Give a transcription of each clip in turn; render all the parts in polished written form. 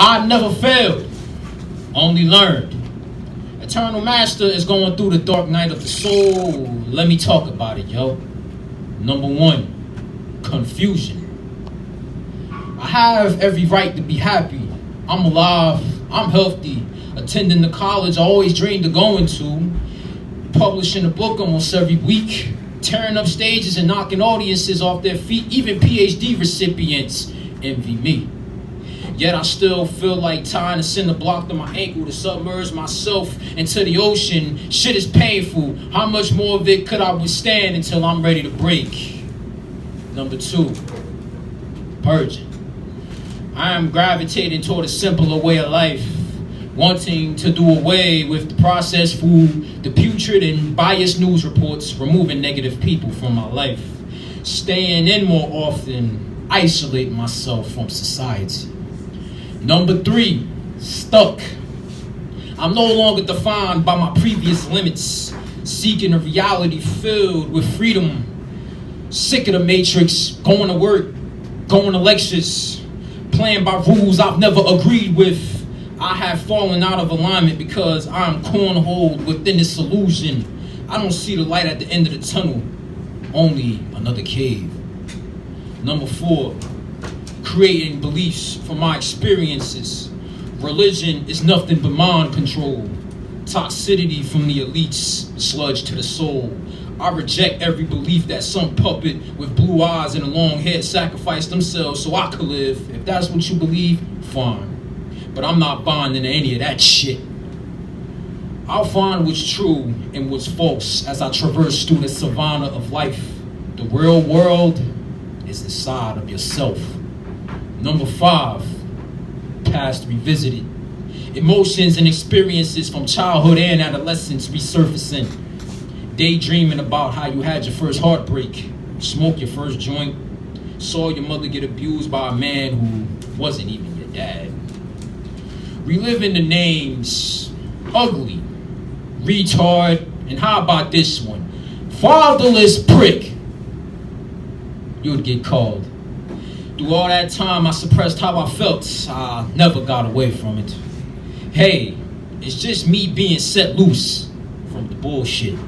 I never failed, only learned. Eternal Master is going through the dark night of the soul. Let me talk about it, yo. Number one, confusion. I have every right to be happy. I'm alive, I'm healthy, attending the college I always dreamed of going to, publishing a book almost every week, tearing up stages and knocking audiences off their feet. Even PhD recipients envy me. Yet I still feel like tying a cinder block to my ankle to submerge myself into the ocean. Shit is painful. How much more of it could I withstand until I'm ready to break? Number two, purging. I am gravitating toward a simpler way of life, wanting to do away with the processed food, the putrid and biased news reports, removing negative people from my life, staying in more often, isolating myself from society. Number three, stuck. I'm no longer defined by my previous limits, seeking a reality filled with freedom. Sick of the matrix, going to work, going to lectures, playing by rules I've never agreed with. I have fallen out of alignment because I'm cornholed within this illusion. I don't see the light at the end of the tunnel, only another cave. Number four, creating beliefs from my experiences. Religion is nothing but mind control. Toxicity from the elites, sludge to the soul. I reject every belief that some puppet with blue eyes and a long head sacrificed themselves so I could live. If that's what you believe, fine. But I'm not buying into any of that shit. I'll find what's true and what's false as I traverse through the savanna of life. The real world is inside of yourself. Number five, past revisited. Emotions and experiences from childhood and adolescence resurfacing. Daydreaming about how you had your first heartbreak, smoked your first joint, saw your mother get abused by a man who wasn't even your dad. Reliving the names, ugly, retard, and how about this one? Fatherless prick. You would get called. Through all that time, I suppressed how I felt. I never got away from it. Hey, it's just me being set loose from the bullshit.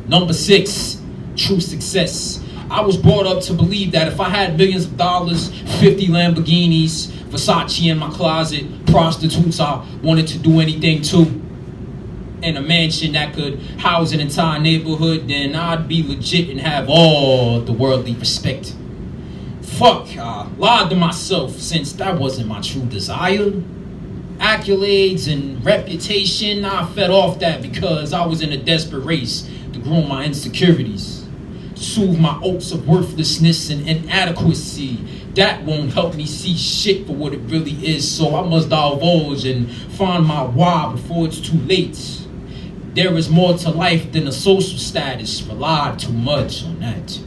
Number six, true success. I was brought up to believe that if I had millions of dollars, 50 Lamborghinis, Versace in my closet, prostitutes I wanted to do anything to, and a mansion that could house an entire neighborhood, then I'd be legit and have all the worldly respect. Fuck, I lied to myself since that wasn't my true desire. Accolades and reputation, I fed off that because I was in a desperate race to grow my insecurities, soothe my oats of worthlessness and inadequacy. That won't help me see shit for what it really is, so I must divulge and find my why before it's too late. There is more to life than a social status, relied too much on that.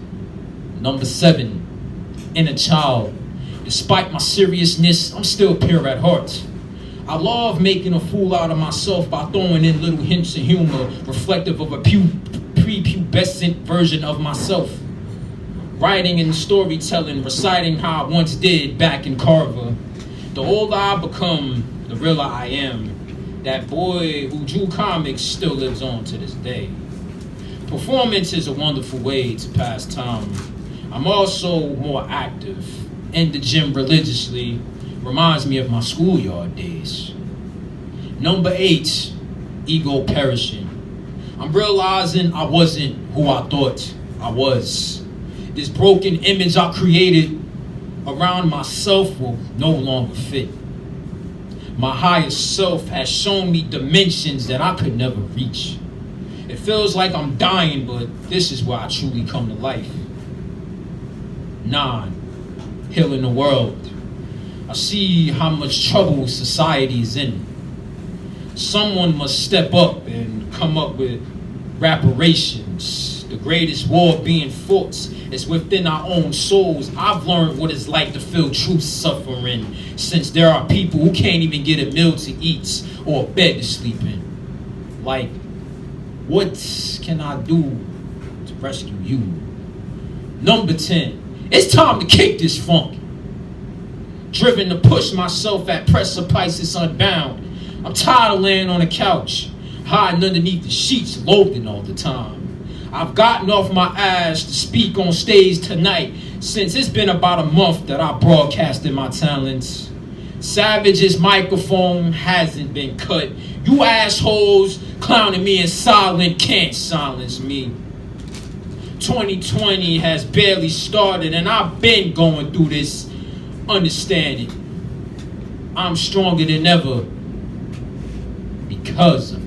Number seven, inner child. Despite my seriousness, I'm still pure at heart. I love making a fool out of myself by throwing in little hints of humor reflective of a prepubescent version of myself. Writing and storytelling, reciting how I once did back in Carver. The older I become, the realer I am. That boy who drew comics still lives on to this day. Performance is a wonderful way to pass time. I'm also more active. In the gym religiously. Reminds me of my schoolyard days. Number eight, ego perishing. I'm realizing I wasn't who I thought I was. This broken image I created around myself will no longer fit. My higher self has shown me dimensions that I could never reach. It feels like I'm dying, but this is where I truly come to life. 9, healing the world. I see how much trouble society is in. Someone must step up and come up with reparations. The greatest war being fought is within our own souls. I've learned what it's like to feel true suffering, since there are people who can't even get a meal to eat or a bed to sleep in. Like, what can I do to rescue you? Number 10, it's time to kick this funk. driven to push myself at precipices unbound. I'm tired of laying on the couch, hiding underneath the sheets, loathing all the time. I've gotten off my ass to speak on stage tonight, since it's been about a month that I broadcasted my talents. Savage's microphone hasn't been cut. You assholes clowning me in silent can't silence me. 2020 has barely started and I've been going through this. Understand it. I'm stronger than ever because of